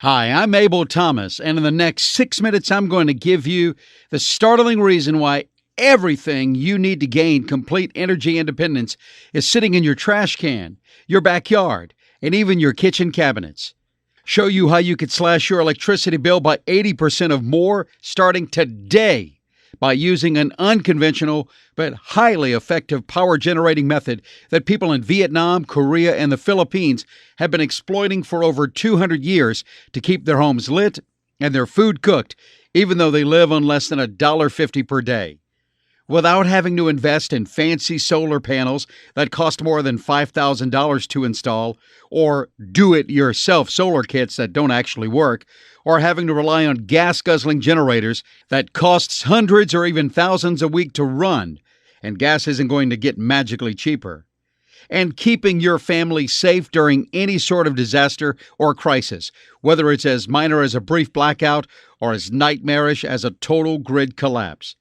Hi, I'm Abel Thomas, and in the next 6 minutes, I'm going to give you the startling reason why everything you need to gain complete energy independence is sitting in your trash can, your backyard, and even your kitchen cabinets. Show you how you could slash your electricity bill by 80% or more starting today by using an unconventional but highly effective power generating method that people in Vietnam, Korea, and the Philippines have been exploiting for over 200 years to keep their homes lit and their food cooked, even though they live on less than $1.50 per day. Without having to invest in fancy solar panels that cost more than $5,000 to install, or do-it-yourself solar kits that don't actually work, or having to rely on gas-guzzling generators that costs hundreds or even thousands a week to run, and gas isn't going to get magically cheaper. And keeping your family safe during any sort of disaster or crisis, whether it's as minor as a brief blackout or as nightmarish as a total grid collapse.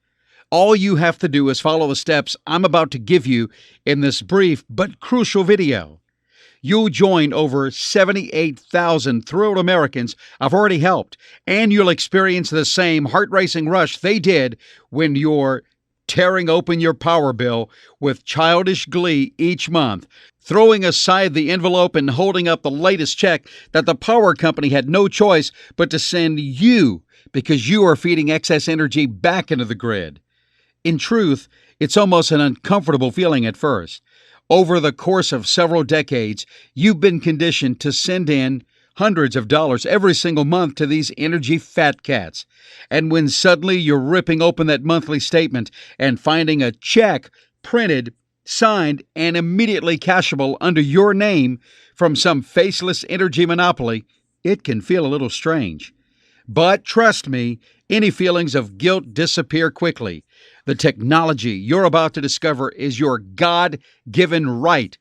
All you have to do is follow the steps I'm about to give you in this brief but crucial video. You'll join over 78,000 thrilled Americans I've already helped, and you'll experience the same heart-racing rush they did when you're tearing open your power bill with childish glee each month, throwing aside the envelope and holding up the latest check that the power company had no choice but to send you because you are feeding excess energy back into the grid. In truth, it's almost an uncomfortable feeling at first. Over the course of several decades, you've been conditioned to send in hundreds of dollars every single month to these energy fat cats. And when suddenly you're ripping open that monthly statement and finding a check printed, signed, and immediately cashable under your name from some faceless energy monopoly, it can feel a little strange. But trust me, any feelings of guilt disappear quickly. The technology you're about to discover is your God-given right,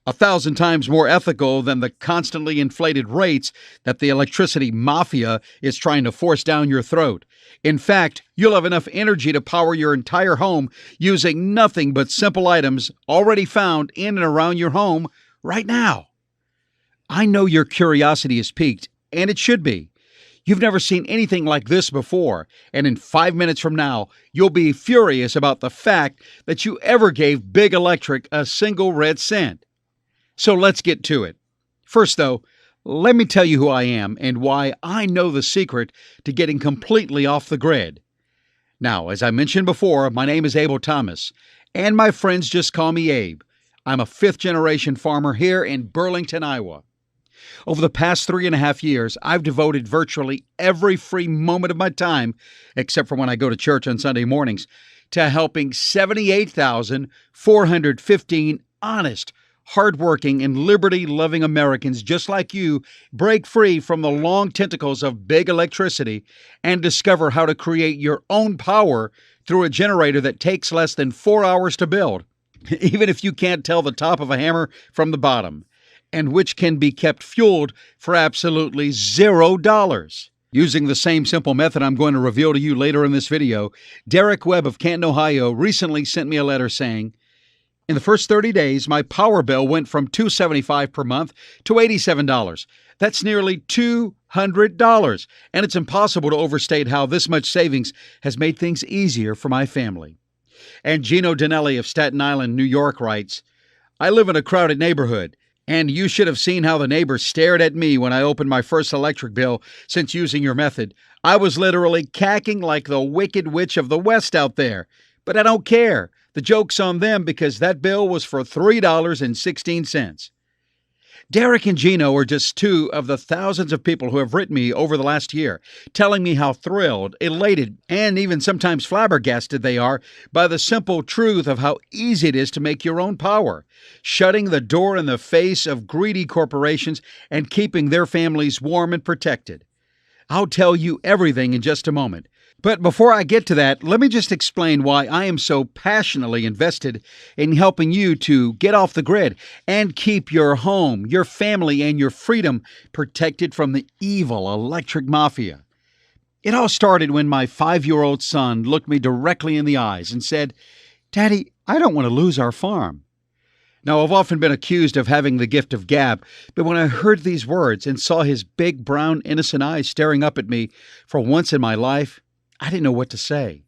1,000 times more ethical than the constantly inflated rates that the electricity mafia is trying to force down your throat. In fact, you'll have enough energy to power your entire home using nothing but simple items already found in and around your home right now. I know your curiosity is piqued, and it should be. You've never seen anything like this before, and in 5 minutes from now, you'll be furious about the fact that you ever gave Big Electric a single red cent. So let's get to it. First, though, let me tell you who I am and why I know the secret to getting completely off the grid. Now, as I mentioned before, my name is Abel Thomas, and my friends just call me Abe. I'm a fifth-generation farmer here in Burlington, Iowa. Over the past 3.5 years, I've devoted virtually every free moment of my time, except for when I go to church on Sunday mornings, to helping 78,415 honest, hardworking, and liberty-loving Americans just like you break free from the long tentacles of big electricity and discover how to create your own power through a generator that takes less than 4 hours to build, even if you can't tell the top of a hammer from the bottom, and which can be kept fueled for absolutely $0. Using the same simple method I'm going to reveal to you later in this video, Derek Webb of Canton, Ohio recently sent me a letter saying, "In the first 30 days, my power bill went from $275 per month to $87. That's nearly $200, and it's impossible to overstate how this much savings has made things easier for my family." And Gino Danelli of Staten Island, New York writes, "I live in a crowded neighborhood, and you should have seen how the neighbors stared at me when I opened my first electric bill since using your method. I was literally cacking like the Wicked Witch of the West out there. But I don't care. The joke's on them because that bill was for $3.16. Derek and Gino are just two of the thousands of people who have written me over the last year, telling me how thrilled, elated, and even sometimes flabbergasted they are by the simple truth of how easy it is to make your own power, shutting the door in the face of greedy corporations and keeping their families warm and protected. I'll tell you everything in just a moment. But before I get to that, let me just explain why I am so passionately invested in helping you to get off the grid and keep your home, your family, and your freedom protected from the evil electric mafia. It all started when my 5-year-old son looked me directly in the eyes and said, "Daddy, I don't want to lose our farm." Now, I've often been accused of having the gift of gab, but when I heard these words and saw his big, brown, innocent eyes staring up at me for once in my life, I didn't know what to say.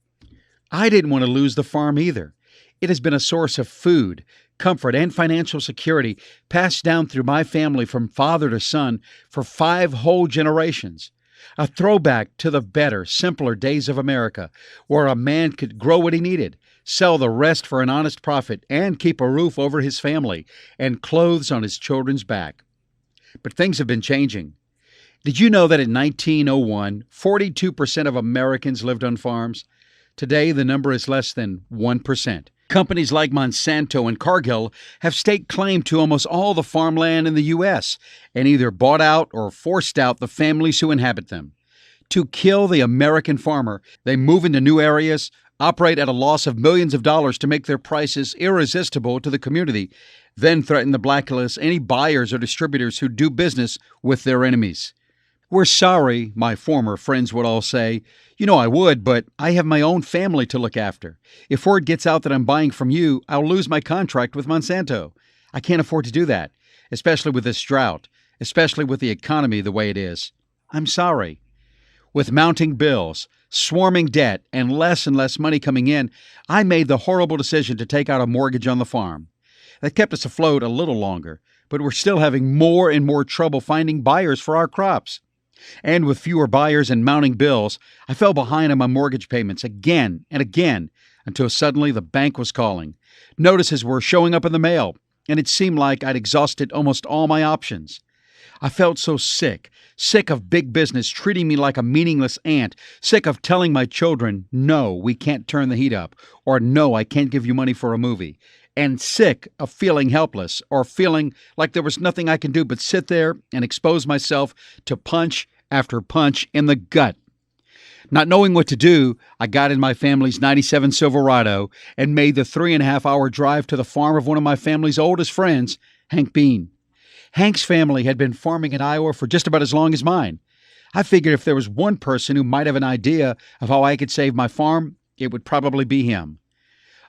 I didn't want to lose the farm either. It has been a source of food, comfort, and financial security passed down through my family from father to son for 5 whole generations. A throwback to the better, simpler days of America, where a man could grow what he needed, sell the rest for an honest profit, and keep a roof over his family and clothes on his children's back. But things have been changing. Did you know that in 1901, 42% of Americans lived on farms? Today, the number is less than 1%. Companies like Monsanto and Cargill have staked claim to almost all the farmland in the U.S. and either bought out or forced out the families who inhabit them. To kill the American farmer, they move into new areas, operate at a loss of millions of dollars to make their prices irresistible to the community, then threaten to blacklist any buyers or distributors who do business with their enemies. "We're sorry," my former friends would all say. "You know I would, but I have my own family to look after. If word gets out that I'm buying from you, I'll lose my contract with Monsanto. I can't afford to do that, especially with this drought, especially with the economy the way it is. I'm sorry." With mounting bills, swarming debt, and less money coming in, I made the horrible decision to take out a mortgage on the farm. That kept us afloat a little longer, but we're still having more and more trouble finding buyers for our crops. And with fewer buyers and mounting bills, I fell behind on my mortgage payments again and again until suddenly the bank was calling. Notices were showing up in the mail, and it seemed like I'd exhausted almost all my options. I felt so sick of big business treating me like a meaningless ant, sick of telling my children, "No, we can't turn the heat up," or "No, I can't give you money for a movie," and sick of feeling helpless or feeling like there was nothing I can do but sit there and expose myself to punch after punch in the gut. Not knowing what to do, I got in my family's 97 Silverado and made the 3.5-hour drive to the farm of one of my family's oldest friends, Hank Bean. Hank's family had been farming in Iowa for just about as long as mine. I figured if there was one person who might have an idea of how I could save my farm, it would probably be him.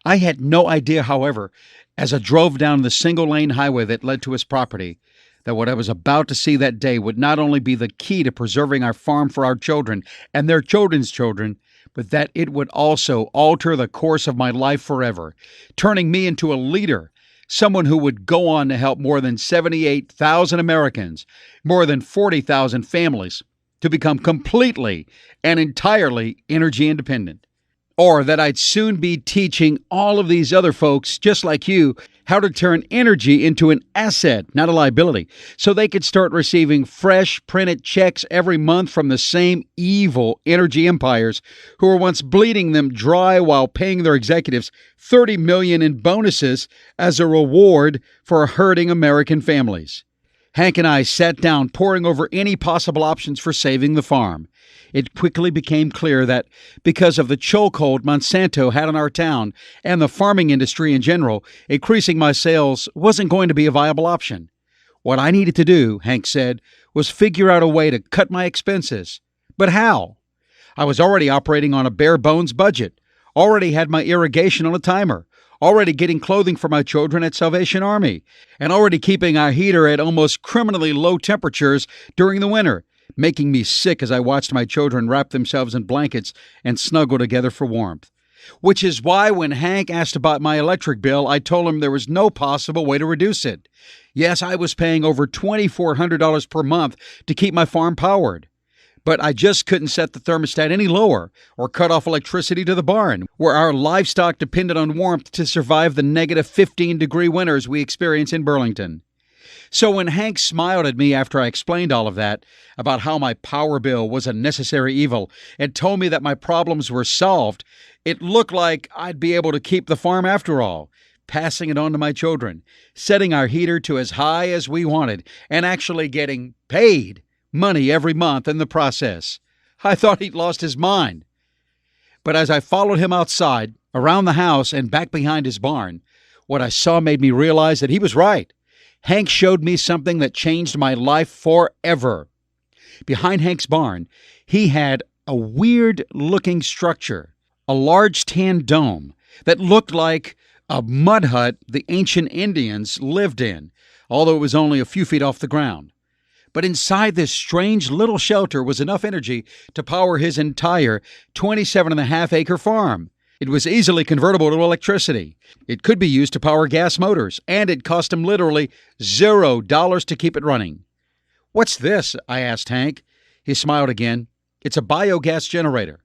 I had no idea, however, as I drove down the single-lane highway that led to his property, that what I was about to see that day would not only be the key to preserving our farm for our children and their children's children, but that it would also alter the course of my life forever, turning me into a leader, someone who would go on to help more than 78,000 Americans, more than 40,000 families, to become completely and entirely energy independent. Or that I'd soon be teaching all of these other folks, just like you, how to turn energy into an asset, not a liability, so they could start receiving fresh printed checks every month from the same evil energy empires who were once bleeding them dry while paying their executives $30 million in bonuses as a reward for hurting American families. Hank and I sat down poring over any possible options for saving the farm. It quickly became clear that because of the chokehold Monsanto had on our town and the farming industry in general, increasing my sales wasn't going to be a viable option. What I needed to do, Hank said, was figure out a way to cut my expenses. But how? I was already operating on a bare-bones budget, already had my irrigation on a timer, already getting clothing for my children at Salvation Army, and already keeping our heater at almost criminally low temperatures during the winter, making me sick as I watched my children wrap themselves in blankets and snuggle together for warmth. Which is why when Hank asked about my electric bill, I told him there was no possible way to reduce it. Yes, I was paying over $2,400 per month to keep my farm powered. But I just couldn't set the thermostat any lower or cut off electricity to the barn, where our livestock depended on warmth to survive the negative 15-degree winters we experience in Burlington. So when Hank smiled at me after I explained all of that, about how my power bill was a necessary evil, and told me that my problems were solved, it looked like I'd be able to keep the farm after all, passing it on to my children, setting our heater to as high as we wanted, and actually getting paid money every month in the process. I thought he'd lost his mind. But as I followed him outside, around the house, and back behind his barn, what I saw made me realize that he was right. Hank showed me something that changed my life forever. Behind Hank's barn, he had a weird-looking structure, a large tan dome that looked like a mud hut the ancient Indians lived in, although it was only a few feet off the ground. But inside this strange little shelter was enough energy to power his entire 27.5-acre farm. It was easily convertible to electricity. It could be used to power gas motors, and it cost him literally $0 to keep it running. "What's this?" I asked Hank. He smiled again. "It's a biogas generator."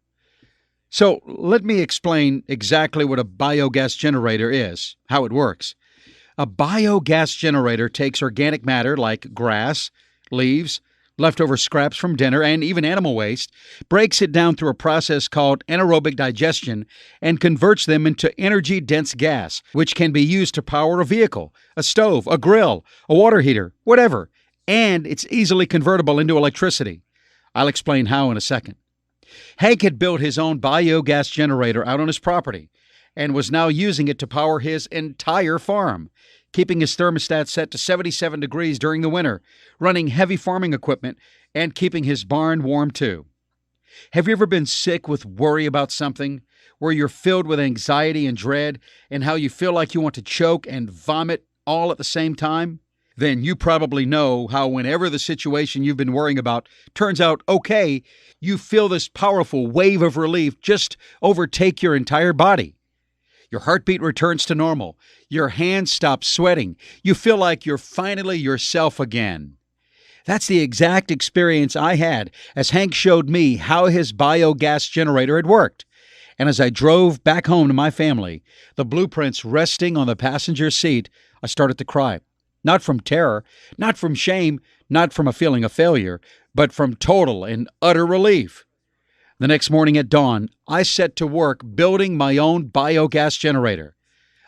So let me explain exactly what a biogas generator is, how it works. A biogas generator takes organic matter like grass, leaves, leftover scraps from dinner, and even animal waste, breaks it down through a process called anaerobic digestion, and converts them into energy-dense gas, which can be used to power a vehicle, a stove, a grill, a water heater, whatever. And it's easily convertible into electricity. I'll explain how in a second. Hank had built his own biogas generator out on his property and was now using it to power his entire farm, keeping his thermostat set to 77 degrees during the winter, running heavy farming equipment, and keeping his barn warm too. Have you ever been sick with worry about something, where you're filled with anxiety and dread, and how you feel like you want to choke and vomit all at the same time? Then you probably know how whenever the situation you've been worrying about turns out okay, you feel this powerful wave of relief just overtake your entire body. Your heartbeat returns to normal. Your hands stop sweating. You feel like you're finally yourself again. That's the exact experience I had as Hank showed me how his biogas generator had worked. And as I drove back home to my family, the blueprints resting on the passenger seat, I started to cry. Not from terror, not from shame, not from a feeling of failure, but from total and utter relief. The next morning at dawn, I set to work building my own biogas generator.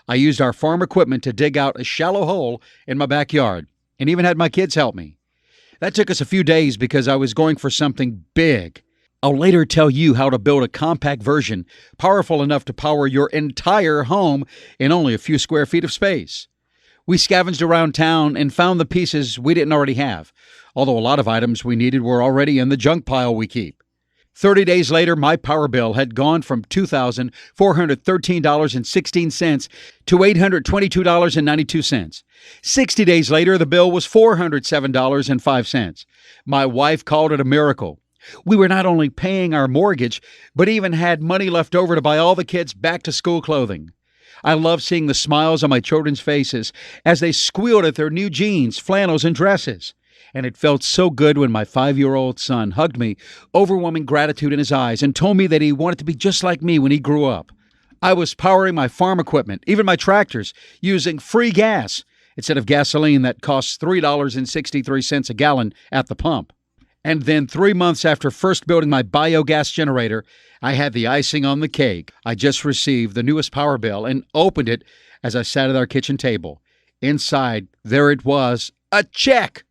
I used our farm equipment to dig out a shallow hole in my backyard, and even had my kids help me. That took us a few days because I was going for something big. I'll later tell you how to build a compact version, powerful enough to power your entire home in only a few square feet of space. We scavenged around town and found the pieces we didn't already have, although a lot of items we needed were already in the junk pile we keep. 30 days later, my power bill had gone from $2,413.16 to $822.92. 60 days later, the bill was $407.05. My wife called it a miracle. We were not only paying our mortgage, but even had money left over to buy all the kids back-to-school clothing. I love seeing the smiles on my children's faces as they squealed at their new jeans, flannels, and dresses. And it felt so good when my 5-year-old son hugged me, overwhelming gratitude in his eyes, and told me that he wanted to be just like me when he grew up. I was powering my farm equipment, even my tractors, using free gas instead of gasoline that costs $3.63 a gallon at the pump. And then 3 months after first building my biogas generator, I had the icing on the cake. I just received the newest power bill and opened it as I sat at our kitchen table. Inside, there it was, a check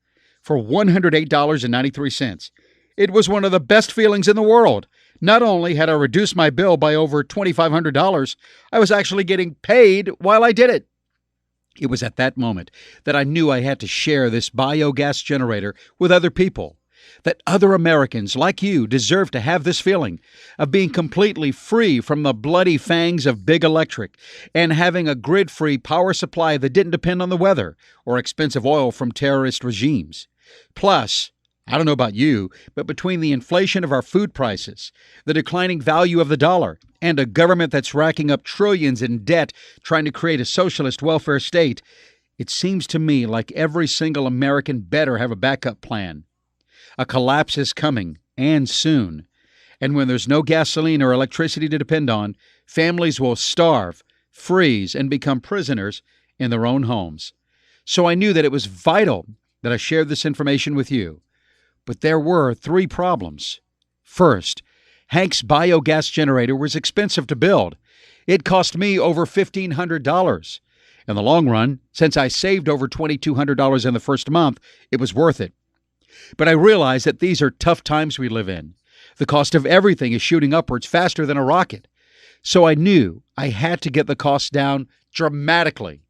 for $108.93. It was one of the best feelings in the world. Not only had I reduced my bill by over $2,500, I was actually getting paid while I did it. It was at that moment that I knew I had to share this biogas generator with other people, that other Americans like you deserve to have this feeling of being completely free from the bloody fangs of big electric and having a grid-free power supply that didn't depend on the weather or expensive oil from terrorist regimes. Plus, I don't know about you, but between the inflation of our food prices, the declining value of the dollar, and a government that's racking up trillions in debt trying to create a socialist welfare state, it seems to me like every single American better have a backup plan. A collapse is coming, and soon. And when there's no gasoline or electricity to depend on, families will starve, freeze, and become prisoners in their own homes. So I knew that it was vital that I shared this information with you. But there were 3 problems. First, Hank's biogas generator was expensive to build. It cost me over $1,500. In the long run, since I saved over $2,200 in the first month, it was worth it. But I realize that these are tough times we live in. The cost of everything is shooting upwards faster than a rocket. So I knew I had to get the cost down dramatically.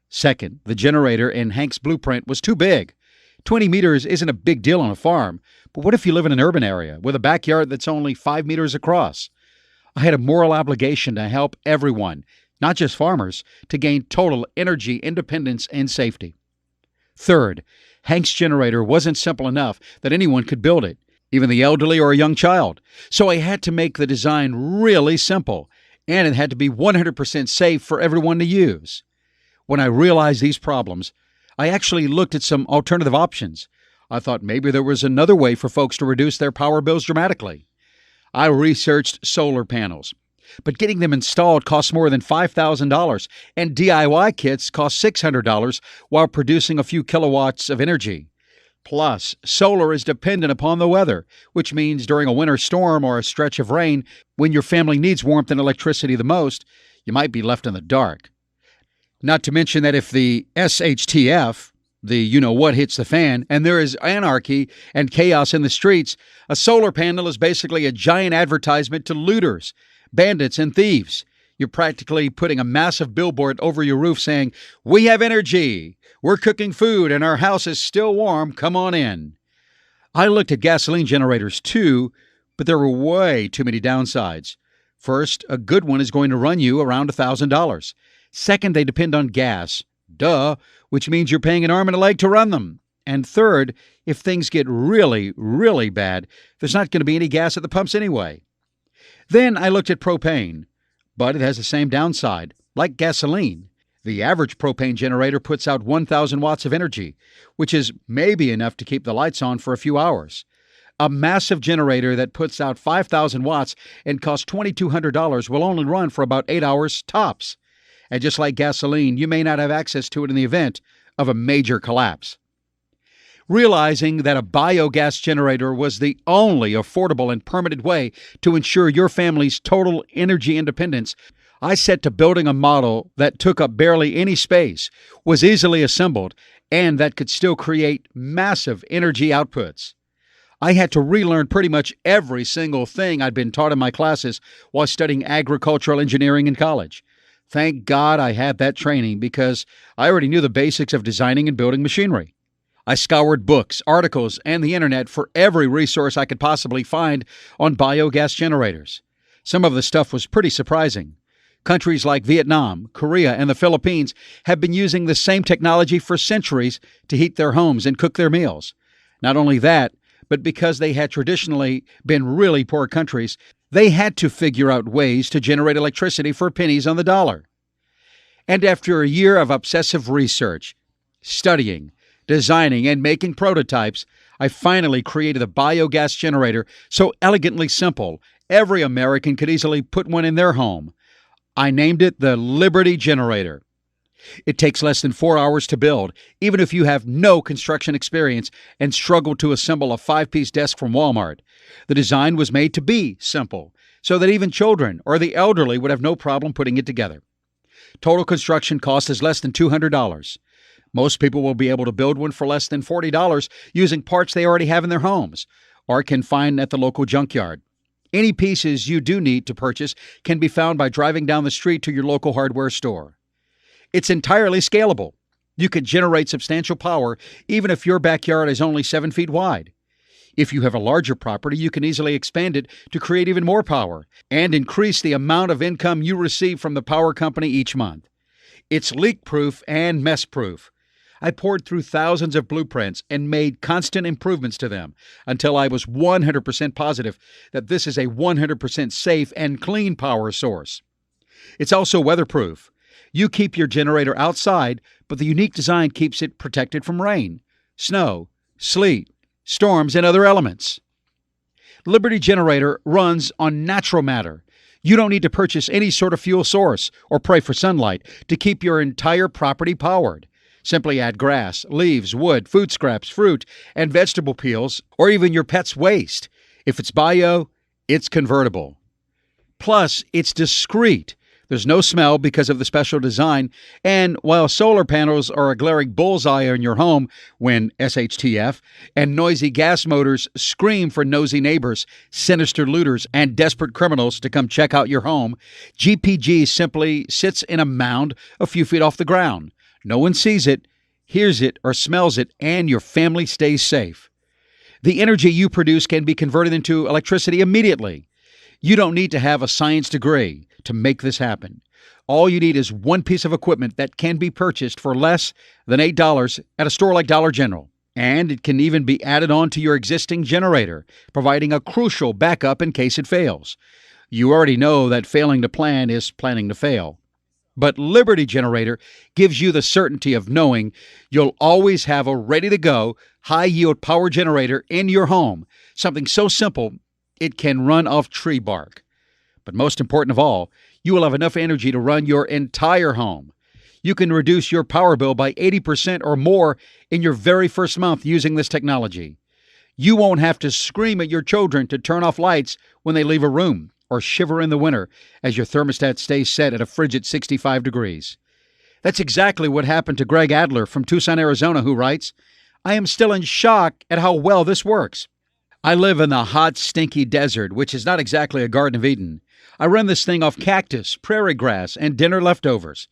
Second, the generator in Hank's blueprint was too big. 20 meters isn't a big deal on a farm, but what if you live in an urban area with a backyard that's only 5 meters across? I had a moral obligation to help everyone, not just farmers, to gain total energy independence and safety. Third, Hank's generator wasn't simple enough that anyone could build it, even the elderly or a young child. So I had to make the design really simple, and it had to be 100% safe for everyone to use. When I realized these problems, I actually looked at some alternative options. I thought maybe there was another way for folks to reduce their power bills dramatically. I researched solar panels, but getting them installed costs more than $5,000, and DIY kits cost $600 while producing a few kilowatts of energy. Plus, solar is dependent upon the weather, which means during a winter storm or a stretch of rain, when your family needs warmth and electricity the most, you might be left in the dark. Not to mention that if the SHTF, the you-know-what hits the fan, and there is anarchy and chaos in the streets, a solar panel is basically a giant advertisement to looters, bandits, and thieves. You're practically putting a massive billboard over your roof saying, "We have energy, we're cooking food, and our house is still warm, come on in." I looked at gasoline generators too, but there were way too many downsides. First, a good one is going to run you around $1,000. Second, they depend on gas. Duh, which means you're paying an arm and a leg to run them. And third, if things get really, really bad, there's not going to be any gas at the pumps anyway. Then I looked at propane, but it has the same downside. Like gasoline, the average propane generator puts out 1,000 watts of energy, which is maybe enough to keep the lights on for a few hours. A massive generator that puts out 5,000 watts and costs $2,200 will only run for about 8 hours tops. And just like gasoline, you may not have access to it in the event of a major collapse. Realizing that a biogas generator was the only affordable and permanent way to ensure your family's total energy independence, I set to building a model that took up barely any space, was easily assembled, and that could still create massive energy outputs. I had to relearn pretty much every single thing I'd been taught in my classes while studying agricultural engineering in college. Thank God I had that training because I already knew the basics of designing and building machinery. I scoured books, articles, and the internet for every resource I could possibly find on biogas generators. Some of the stuff was pretty surprising. Countries like Vietnam, Korea, and the Philippines have been using the same technology for centuries to heat their homes and cook their meals. Not only that, but because they had traditionally been really poor countries, they had to figure out ways to generate electricity for pennies on the dollar. And after a year of obsessive research, studying, designing, and making prototypes, I finally created a biogas generator so elegantly simple, every American could easily put one in their home. I named it the Liberty Generator. It takes less than 4 hours to build, even if you have no construction experience and struggle to assemble a 5-piece desk from Walmart. The design was made to be simple, so that even children or the elderly would have no problem putting it together. Total construction cost is less than $200. Most people will be able to build one for less than $40 using parts they already have in their homes or can find at the local junkyard. Any pieces you do need to purchase can be found by driving down the street to your local hardware store. It's entirely scalable. You can generate substantial power even if your backyard is only 7 feet wide. If you have a larger property, you can easily expand it to create even more power and increase the amount of income you receive from the power company each month. It's leak-proof and mess-proof. I poured through thousands of blueprints and made constant improvements to them until I was 100% positive that this is a 100% safe and clean power source. It's also weatherproof. You keep your generator outside, but the unique design keeps it protected from rain, snow, sleet, storms, and other elements. Liberty Generator runs on natural matter. You don't need to purchase any sort of fuel source or pray for sunlight to keep your entire property powered. Simply add grass, leaves, wood, food scraps, fruit, and vegetable peels, or even your pet's waste. If it's bio, it's convertible. Plus, it's discreet. There's no smell because of the special design, and while solar panels are a glaring bullseye on your home when SHTF and noisy gas motors scream for nosy neighbors, sinister looters, and desperate criminals to come check out your home, GPG simply sits in a mound a few feet off the ground. No one sees it, hears it, or smells it, and your family stays safe. The energy you produce can be converted into electricity immediately. You don't need to have a science degree to make this happen. All you need is one piece of equipment that can be purchased for less than $8 at a store like Dollar General. And it can even be added on to your existing generator, providing a crucial backup in case it fails. You already know that failing to plan is planning to fail. But Liberty Generator gives you the certainty of knowing you'll always have a ready-to-go, high-yield power generator in your home, something so simple it can run off tree bark. But most important of all, you will have enough energy to run your entire home. You can reduce your power bill by 80% or more in your very first month using this technology. You won't have to scream at your children to turn off lights when they leave a room, or shiver in the winter as your thermostat stays set at a frigid 65 degrees. That's exactly what happened to Greg Adler from Tucson, Arizona, who writes, "I am still in shock at how well this works. I live in the hot, stinky desert, which is not exactly a Garden of Eden. I run this thing off cactus, prairie grass, and dinner leftovers.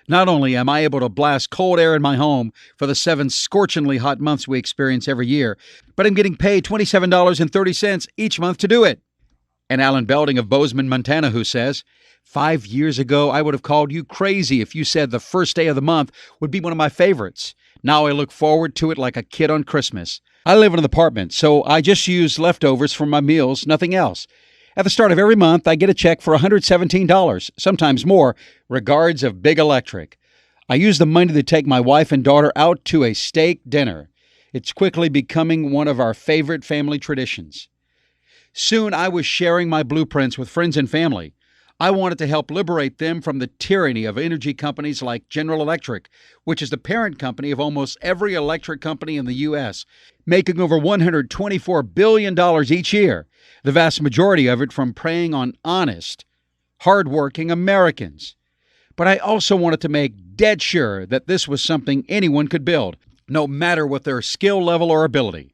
Not only am I able to blast cold air in my home for the 7 scorchingly hot months we experience every year, but I'm getting paid $27.30 each month to do it." And Alan Belding of Bozeman, Montana, who says, "5 years ago, I would have called you crazy if you said the first day of the month would be one of my favorites. Now I look forward to it like a kid on Christmas. I live in an apartment, so I just use leftovers from my meals, nothing else. At the start of every month, I get a check for $117, sometimes more. Regards of Big Electric. I use the money to take my wife and daughter out to a steak dinner. It's quickly becoming one of our favorite family traditions." Soon I was sharing my blueprints with friends and family. I wanted to help liberate them from the tyranny of energy companies like General Electric, which is the parent company of almost every electric company in the U.S., making over $124 billion each year, the vast majority of it from preying on honest, hardworking Americans. But I also wanted to make dead sure that this was something anyone could build, no matter what their skill level or ability.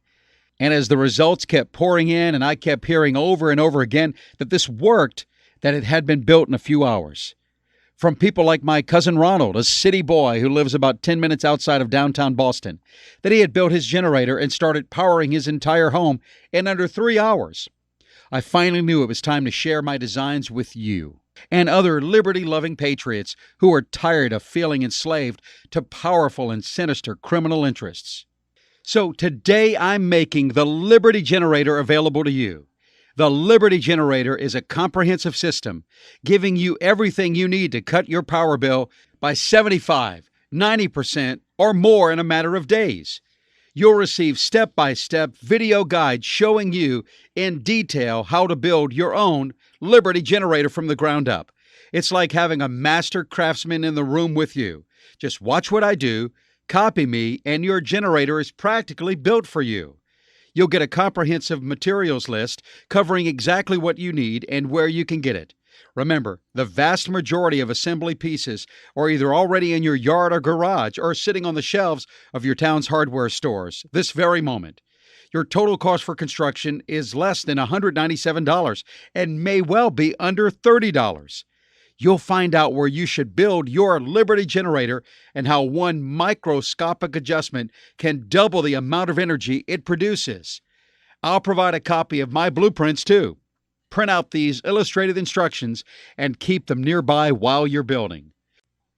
And as the results kept pouring in and I kept hearing over and over again that this worked, that it had been built in a few hours. From people like my cousin Ronald, a city boy who lives about 10 minutes outside of downtown Boston, that he had built his generator and started powering his entire home in under 3 hours. I finally knew it was time to share my designs with you and other liberty-loving patriots who are tired of feeling enslaved to powerful and sinister criminal interests. So today I'm making the Liberty Generator available to you. The Liberty Generator is a comprehensive system giving you everything you need to cut your power bill by 75, 90%, or more in a matter of days. You'll receive step-by-step video guides showing you in detail how to build your own Liberty Generator from the ground up. It's like having a master craftsman in the room with you. Just watch what I do, copy me, and your generator is practically built for you. You'll get a comprehensive materials list covering exactly what you need and where you can get it. Remember, the vast majority of assembly pieces are either already in your yard or garage or sitting on the shelves of your town's hardware stores this very moment. Your total cost for construction is less than $197 and may well be under $30. You'll find out where you should build your Liberty Generator and how one microscopic adjustment can double the amount of energy it produces. I'll provide a copy of my blueprints too. Print out these illustrated instructions and keep them nearby while you're building.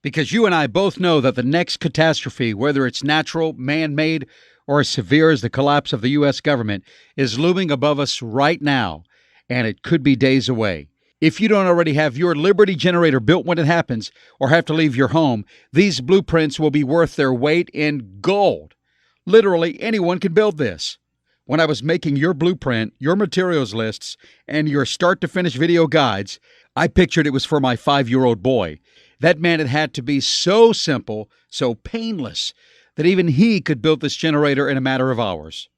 Because you and I both know that the next catastrophe, whether it's natural, man-made, or as severe as the collapse of the U.S. government, is looming above us right now, and it could be days away. If you don't already have your Liberty Generator built when it happens or have to leave your home, these blueprints will be worth their weight in gold. Literally anyone can build this. When I was making your blueprint, your materials lists, and your start-to-finish video guides, I pictured it was for my 5-year-old boy. That man had to be so simple, so painless, that even he could build this generator in a matter of hours.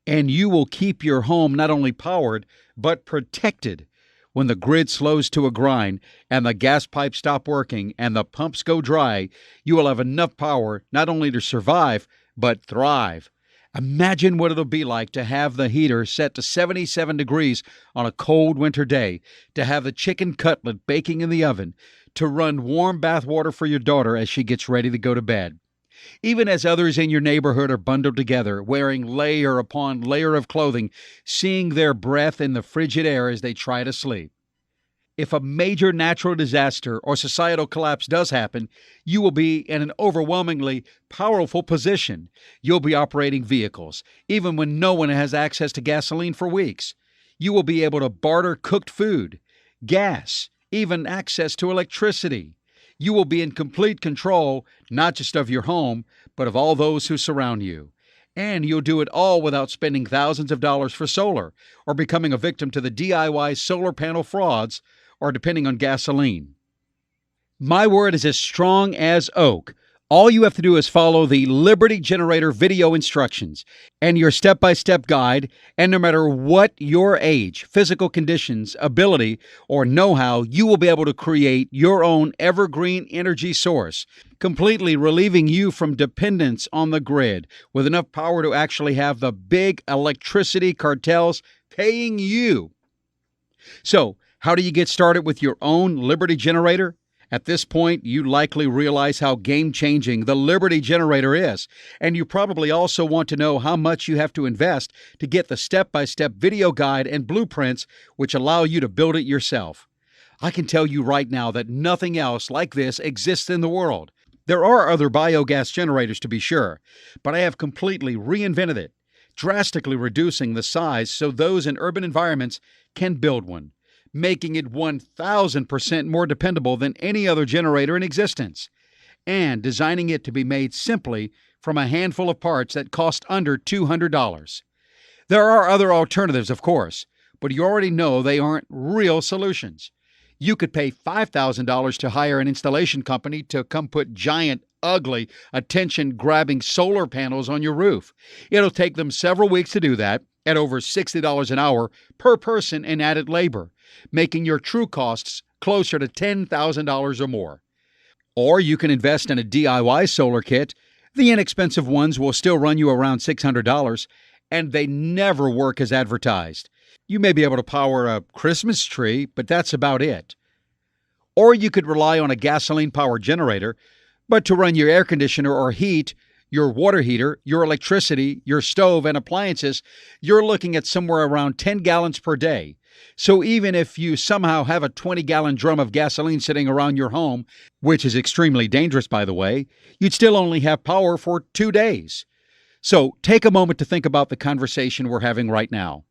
And you will keep your home not only powered, but protected. When the grid slows to a grind and the gas pipes stop working and the pumps go dry, you will have enough power not only to survive, but thrive. Imagine what it'll be like to have the heater set to 77 degrees on a cold winter day, to have the chicken cutlet baking in the oven, to run warm bath water for your daughter as she gets ready to go to bed. Even as others in your neighborhood are bundled together, wearing layer upon layer of clothing, seeing their breath in the frigid air as they try to sleep. If a major natural disaster or societal collapse does happen, you will be in an overwhelmingly powerful position. You'll be operating vehicles, even when no one has access to gasoline for weeks. You will be able to barter cooked food, gas, even access to electricity. You will be in complete control, not just of your home, but of all those who surround you. And you'll do it all without spending thousands of dollars for solar, or becoming a victim to the DIY solar panel frauds, or depending on gasoline. My word is as strong as oak. All you have to do is follow the Liberty Generator video instructions and your step-by-step guide, and no matter what your age, physical conditions, ability, or know-how, you will be able to create your own evergreen energy source, completely relieving you from dependence on the grid, with enough power to actually have the big electricity cartels paying you. So, how do you get started with your own Liberty Generator? At this point, you likely realize how game-changing the Liberty Generator is, and you probably also want to know how much you have to invest to get the step-by-step video guide and blueprints which allow you to build it yourself. I can tell you right now that nothing else like this exists in the world. There are other biogas generators, to be sure, but I have completely reinvented it, drastically reducing the size so those in urban environments can build one, making it 1,000% more dependable than any other generator in existence, and designing it to be made simply from a handful of parts that cost under $200. There are other alternatives, of course, but you already know they aren't real solutions. You could pay $5,000 to hire an installation company to come put giant, ugly, attention-grabbing solar panels on your roof. It'll take them several weeks to do that, at over $60 an hour per person in added labor, making your true costs closer to $10,000 or more. Or you can invest in a DIY solar kit. The inexpensive ones will still run you around $600, and they never work as advertised. You may be able to power a Christmas tree, but that's about it. Or you could rely on a gasoline-powered generator, but to run your air conditioner or heat, your water heater, your electricity, your stove, and appliances, you're looking at somewhere around 10 gallons per day. So even if you somehow have a 20-gallon drum of gasoline sitting around your home, which is extremely dangerous, by the way, you'd still only have power for 2 days. So take a moment to think about the conversation we're having right now.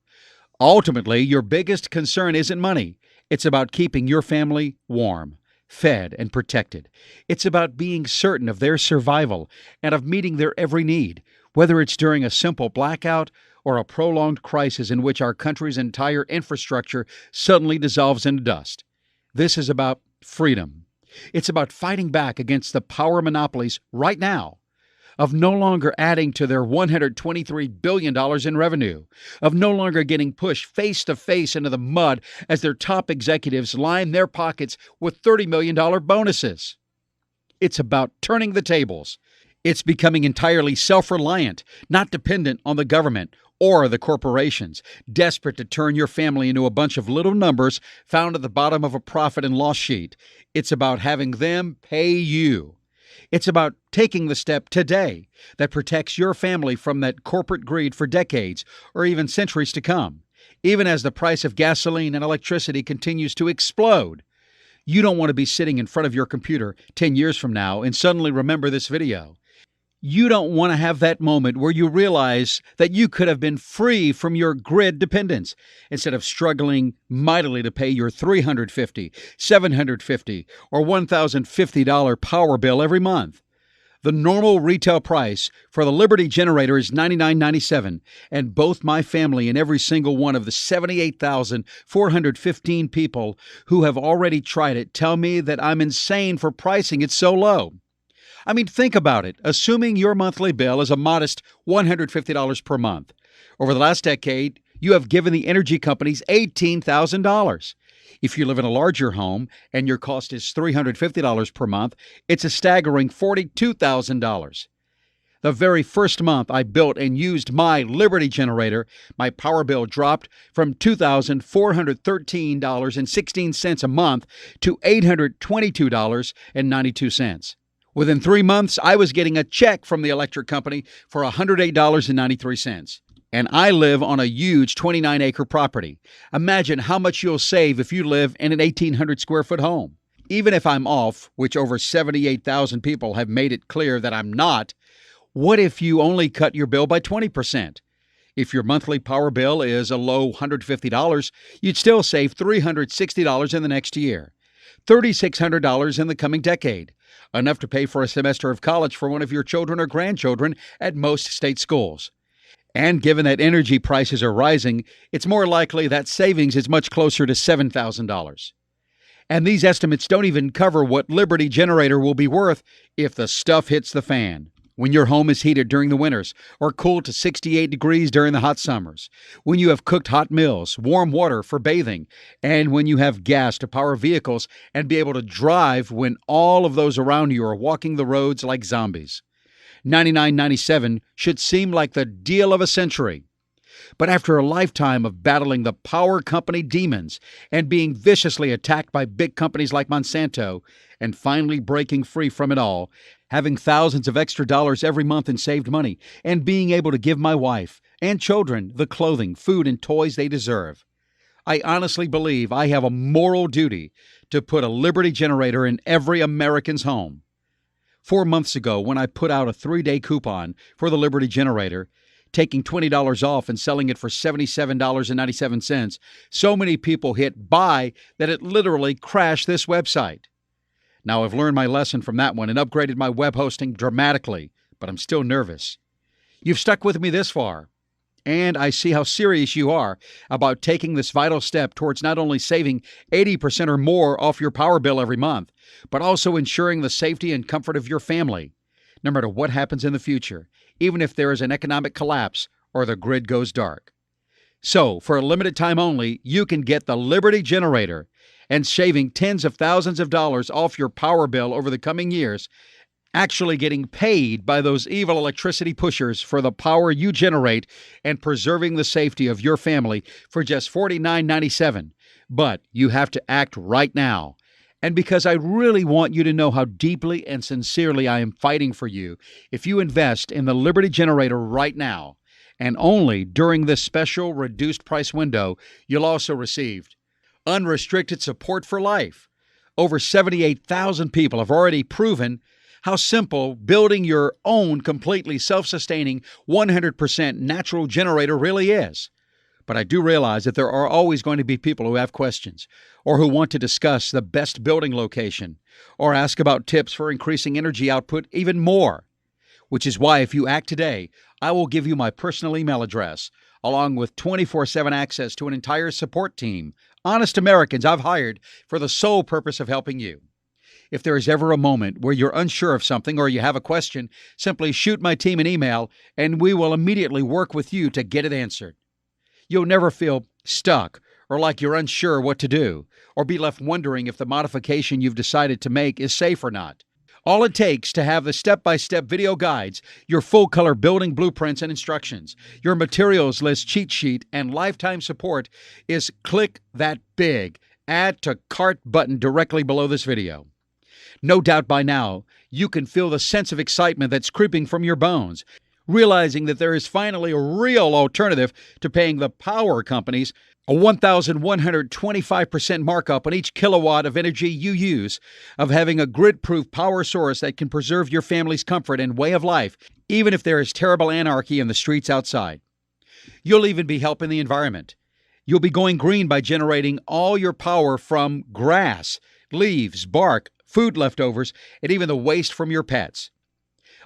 Ultimately, your biggest concern isn't money. It's about keeping your family warm, fed, and protected. It's about being certain of their survival and of meeting their every need, whether it's during a simple blackout or a prolonged crisis in which our country's entire infrastructure suddenly dissolves into dust. This is about freedom. It's about fighting back against the power monopolies right now, of no longer adding to their $123 billion in revenue, of no longer getting pushed face to face into the mud as their top executives line their pockets with $30 million bonuses. It's about turning the tables. It's becoming entirely self-reliant, not dependent on the government or the corporations, desperate to turn your family into a bunch of little numbers found at the bottom of a profit and loss sheet. It's about having them pay you. It's about taking the step today that protects your family from that corporate greed for decades or even centuries to come, even as the price of gasoline and electricity continues to explode. You don't want to be sitting in front of your computer 10 years from now and suddenly remember this video. You don't want to have that moment where you realize that you could have been free from your grid dependence instead of struggling mightily to pay your $350, $750, or $1,050 power bill every month. The normal retail price for the Liberty Generator is $99.97, and both my family and every single one of the 78,415 people who have already tried it tell me that I'm insane for pricing it so low. I mean, think about it. Assuming your monthly bill is a modest $150 per month. Over the last decade, you have given the energy companies $18,000. If you live in a larger home and your cost is $350 per month, it's a staggering $42,000. The very first month I built and used my Liberty Generator, my power bill dropped from $2,413.16 a month to $822.92. Within 3 months, I was getting a check from the electric company for $108.93. And I live on a huge 29-acre property. Imagine how much you'll save if you live in an 1,800 square foot home. Even if I'm off, which over 78,000 people have made it clear that I'm not, what if you only cut your bill by 20%? If your monthly power bill is a low $150, you'd still save $360 in the next year, $3,600 in the coming decade, enough to pay for a semester of college for one of your children or grandchildren at most state schools. And given that energy prices are rising, it's more likely that savings is much closer to $7,000. And these estimates don't even cover what Liberty Generator will be worth if the stuff hits the fan. When your home is heated during the winters or cooled to 68 degrees during the hot summers, when you have cooked hot meals, warm water for bathing, and when you have gas to power vehicles and be able to drive when all of those around you are walking the roads like zombies. $99.97 should seem like the deal of a century. But after a lifetime of battling the power company demons and being viciously attacked by big companies like Monsanto, and finally breaking free from it all, having thousands of extra dollars every month in saved money, and being able to give my wife and children the clothing, food, and toys they deserve, I honestly believe I have a moral duty to put a Liberty Generator in every American's home. 4 months ago, when I put out a 3-day coupon for the Liberty Generator, taking $20 off and selling it for $77.97, so many people hit buy that it literally crashed this website. Now, I've learned my lesson from that one and upgraded my web hosting dramatically, but I'm still nervous. You've stuck with me this far, and I see how serious you are about taking this vital step towards not only saving 80% or more off your power bill every month, but also ensuring the safety and comfort of your family, no matter what happens in the future, even if there is an economic collapse or the grid goes dark. So, for a limited time only, you can get the Liberty Generator, and saving tens of thousands of dollars off your power bill over the coming years, actually getting paid by those evil electricity pushers for the power you generate and preserving the safety of your family for just $49.97. But you have to act right now. And because I really want you to know how deeply and sincerely I am fighting for you, if you invest in the Liberty Generator right now, and only during this special reduced price window, you'll also receive unrestricted support for life. Over 78,000 people have already proven how simple building your own completely self-sustaining 100% natural generator really is. But I do realize that there are always going to be people who have questions, or who want to discuss the best building location, or ask about tips for increasing energy output even more. Which is why if you act today, I will give you my personal email address, along with 24/7 access to an entire support team, honest Americans I've hired for the sole purpose of helping you. If there is ever a moment where you're unsure of something or you have a question, simply shoot my team an email and we will immediately work with you to get it answered. You'll never feel stuck or like you're unsure what to do, or be left wondering if the modification you've decided to make is safe or not. All it takes to have the step-by-step video guides, your full-color building blueprints and instructions, your materials list cheat sheet, and lifetime support is click that big Add to Cart button directly below this video. No doubt by now, you can feel the sense of excitement that's creeping from your bones, realizing that there is finally a real alternative to paying the power companies a 1,125% markup on each kilowatt of energy you use, of having a grid-proof power source that can preserve your family's comfort and way of life, even if there is terrible anarchy in the streets outside. You'll even be helping the environment. You'll be going green by generating all your power from grass, leaves, bark, food leftovers, and even the waste from your pets.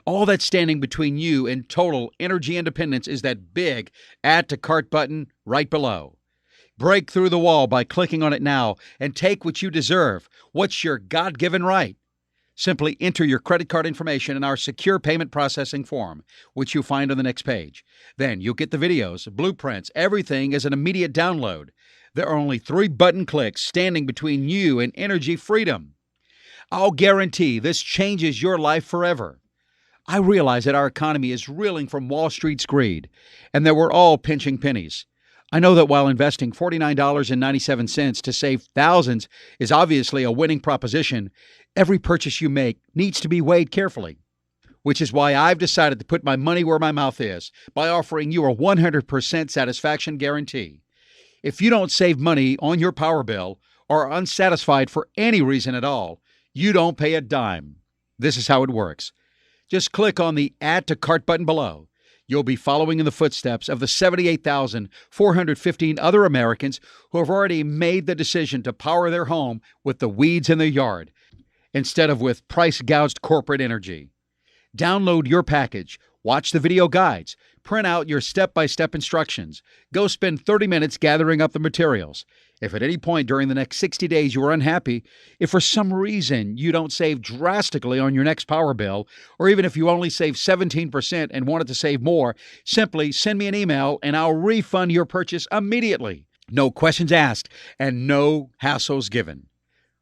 All that's standing between you and total energy independence is that big Add to Cart button right below. Break through the wall by clicking on it now and take what you deserve. What's your God-given right? Simply enter your credit card information in our secure payment processing form, which you'll find on the next page. Then you'll get the videos, blueprints, everything as an immediate download. There are only 3 button clicks standing between you and energy freedom. I'll guarantee this changes your life forever. I realize that our economy is reeling from Wall Street's greed, and that we're all pinching pennies. I know that while investing $49.97 to save thousands is obviously a winning proposition, every purchase you make needs to be weighed carefully. which is why I've decided to put my money where my mouth is by offering you a 100% satisfaction guarantee. If you don't save money on your power bill or are unsatisfied for any reason at all, you don't pay a dime. This is how it works. Just click on the Add to Cart button below. You'll be following in the footsteps of the 78,415 other Americans who have already made the decision to power their home with the weeds in their yard instead of with price-gouged corporate energy. Download your package, watch the video guides, print out your step-by-step instructions, go spend 30 minutes gathering up the materials. If at any point during the next 60 days you are unhappy, if for some reason you don't save drastically on your next power bill, or even if you only save 17% and wanted to save more, simply send me an email and I'll refund your purchase immediately. No questions asked and no hassles given.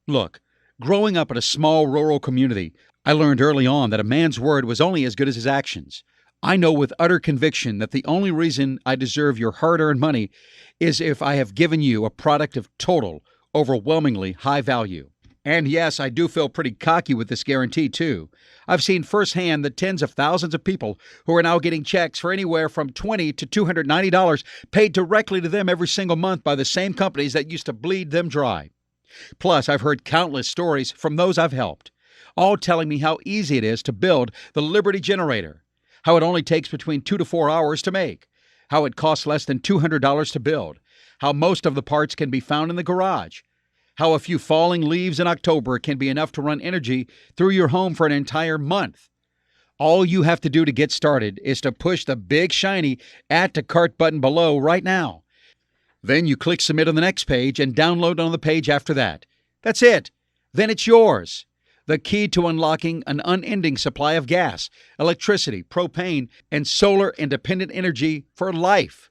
Look, growing up in a small rural community, I learned early on that a man's word was only as good as his actions. I know with utter conviction that the only reason I deserve your hard-earned money is if I have given you a product of total, overwhelmingly high value. And yes, I do feel pretty cocky with this guarantee, too. I've seen firsthand the tens of thousands of people who are now getting checks for anywhere from $20 to $290 paid directly to them every single month by the same companies that used to bleed them dry. Plus, I've heard countless stories from those I've helped, all telling me how easy it is to build the Liberty generator, how it only takes between 2 to 4 hours to make, how it costs less than $200 to build, how most of the parts can be found in the garage, how a few falling leaves in October can be enough to run energy through your home for an entire month. All you have to do to get started is to push the big shiny Add to Cart button below right now. Then you click Submit on the next page and download on the page after that. That's it. Then it's yours. The key to unlocking an unending supply of gas, electricity, propane, and solar-independent energy for life.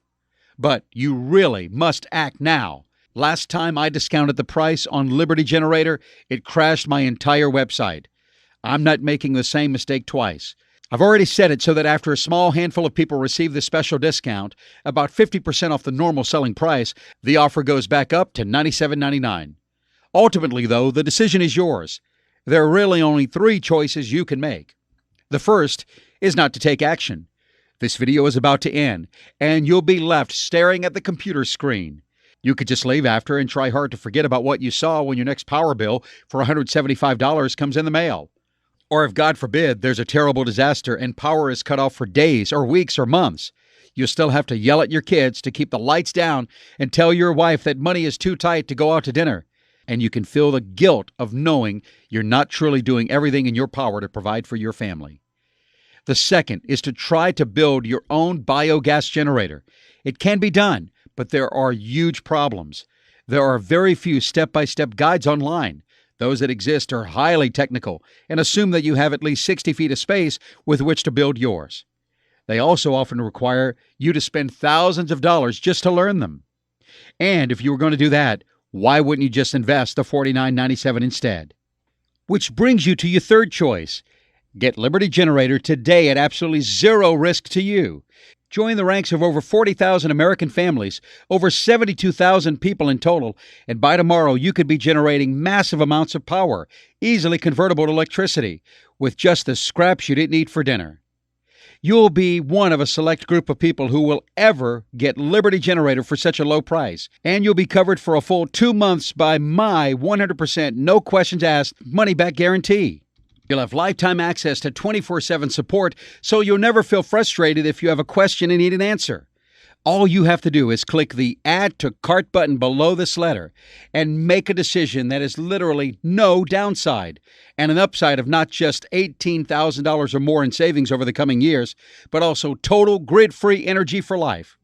But you really must act now. Last time I discounted the price on Liberty Generator, it crashed my entire website. I'm not making the same mistake twice. I've already set it so that after a small handful of people receive this special discount, about 50% off the normal selling price, the offer goes back up to $97.99. Ultimately, though, the decision is yours. There are really only 3 choices you can make. The first is not to take action. This video is about to end, and you'll be left staring at the computer screen. You could just leave after and try hard to forget about what you saw when your next power bill for $175 comes in the mail. Or if, God forbid, there's a terrible disaster and power is cut off for days or weeks or months, you'll still have to yell at your kids to keep the lights down and tell your wife that money is too tight to go out to dinner. And you can feel the guilt of knowing you're not truly doing everything in your power to provide for your family. The second is to try to build your own biogas generator. It can be done, but there are huge problems. There are very few step-by-step guides online. Those that exist are highly technical and assume that you have at least 60 feet of space with which to build yours. They also often require you to spend thousands of dollars just to learn them. And if you were going to do that, why wouldn't you just invest the $49.97 instead? Which brings you to your third choice. Get Liberty Generator today at absolutely zero risk to you. Join the ranks of over 40,000 American families, over 72,000 people in total, and by tomorrow you could be generating massive amounts of power, easily convertible to electricity, with just the scraps you didn't eat for dinner. You'll be one of a select group of people who will ever get Liberty Generator for such a low price, and you'll be covered for a full 2 months by my 100% no questions asked money-back guarantee. You'll have lifetime access to 24/7 support, so you'll never feel frustrated if you have a question and need an answer. All you have to do is click the Add to Cart button below this letter and make a decision that is literally no downside and an upside of not just $18,000 or more in savings over the coming years, but also total grid-free energy for life.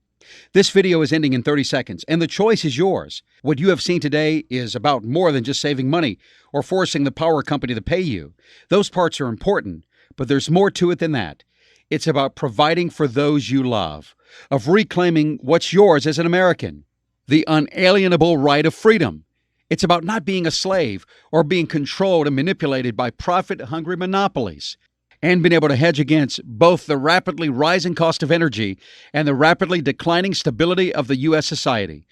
This video is ending in 30 seconds, and the choice is yours. What you have seen today is about more than just saving money or forcing the power company to pay you. Those parts are important, but there's more to it than that. It's about providing for those you love, of reclaiming what's yours as an American, the unalienable right of freedom. It's about not being a slave or being controlled and manipulated by profit-hungry monopolies, and being able to hedge against both the rapidly rising cost of energy and the rapidly declining stability of the U.S. society.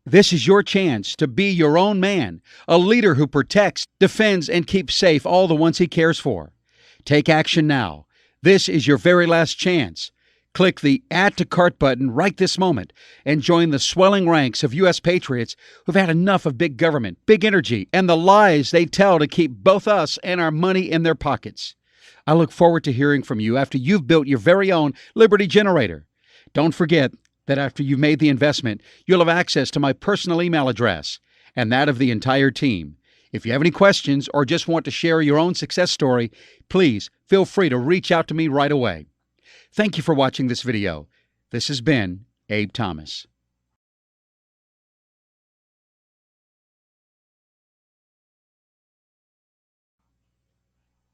This is your chance to be your own man, a leader who protects, defends, and keeps safe all the ones he cares for. Take action now. This is your very last chance. Click the Add to Cart button right this moment and join the swelling ranks of U.S. patriots who've had enough of big government, big energy, and the lies they tell to keep both us and our money in their pockets. I look forward to hearing from you after you've built your very own Liberty generator. Don't forget that after you've made the investment, you'll have access to my personal email address and that of the entire team. If you have any questions or just want to share your own success story, please feel free to reach out to me right away. Thank you for watching this video. This has been Abe Thomas.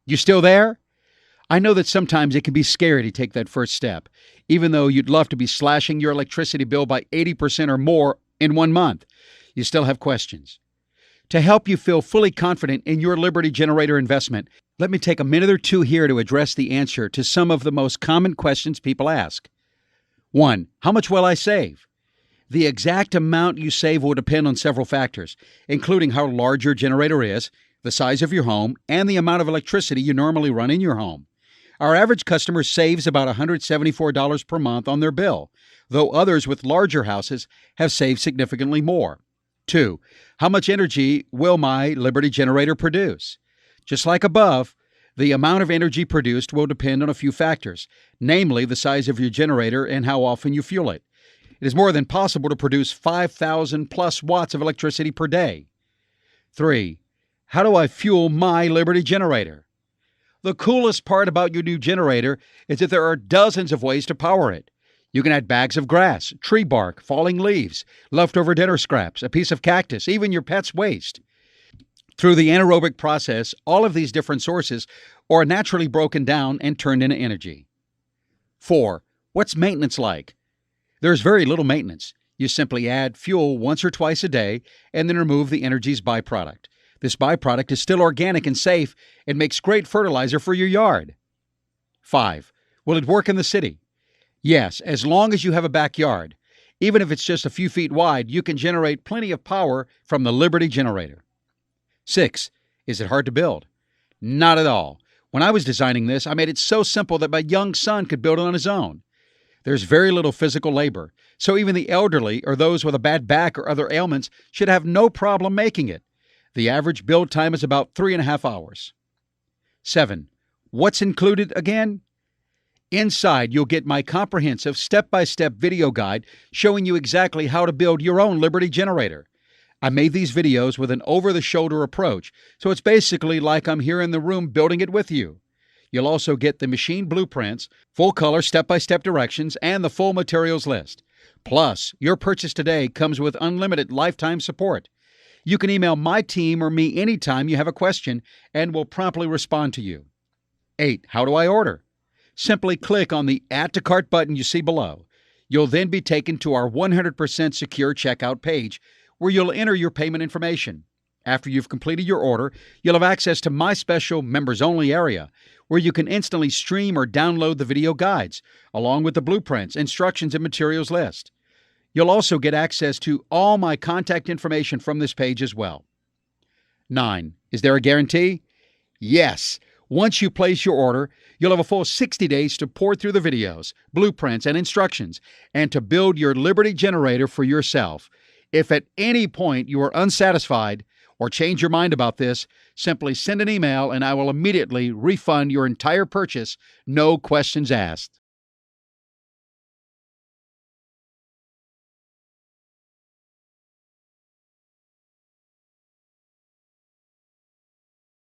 You still there? I know that sometimes it can be scary to take that first step, even though you'd love to be slashing your electricity bill by 80% or more in 1 month. You still have questions. To help you feel fully confident in your Liberty generator investment, let me take a minute or two here to address the answer to some of the most common questions people ask. 1. How much will I save? The exact amount you save will depend on several factors, including how large your generator is, the size of your home, and the amount of electricity you normally run in your home. Our average customer saves about $174 per month on their bill, though others with larger houses have saved significantly more. 2. How much energy will my Liberty generator produce? Just like above, the amount of energy produced will depend on a few factors, namely the size of your generator and how often you fuel it. It is more than possible to produce 5,000 plus watts of electricity per day. 3. How do I fuel my Liberty generator? The coolest part about your new generator is that there are dozens of ways to power it. You can add bags of grass, tree bark, falling leaves, leftover dinner scraps, a piece of cactus, even your pet's waste. Through the anaerobic process, all of these different sources are naturally broken down and turned into energy. 4. What's maintenance like? There's very little maintenance. You simply add fuel once or twice a day and then remove the energy's byproduct. This byproduct is still organic and safe and makes great fertilizer for your yard. 5. Will it work in the city? Yes, as long as you have a backyard. Even if it's just a few feet wide, you can generate plenty of power from the Liberty generator. 6. Is it hard to build? Not at all. When I was designing this, I made it so simple that my young son could build it on his own. There's very little physical labor, so even the elderly or those with a bad back or other ailments should have no problem making it. The average build time is about 3.5 hours. 7. What's included again? Inside, you'll get my comprehensive step-by-step video guide showing you exactly how to build your own Liberty generator. I made these videos with an over-the-shoulder approach, so it's basically like I'm here in the room building it with you. You'll also get the machine blueprints, full-color step-by-step directions, and the full materials list. Plus, your purchase today comes with unlimited lifetime support. You can email my team or me anytime you have a question, and we'll promptly respond to you. 8. How do I order? Simply click on the Add to Cart button you see below. You'll then be taken to our 100% secure checkout page, where you'll enter your payment information. After you've completed your order, you'll have access to my special members-only area, where you can instantly stream or download the video guides, along with the blueprints, instructions, and materials list. You'll also get access to all my contact information from this page as well. 9. Is there a guarantee? Yes. Once you place your order, you'll have a full 60 days to pour through the videos, blueprints, and instructions, and to build your Liberty generator for yourself. If at any point you are unsatisfied or change your mind about this, simply send an email and I will immediately refund your entire purchase, no questions asked.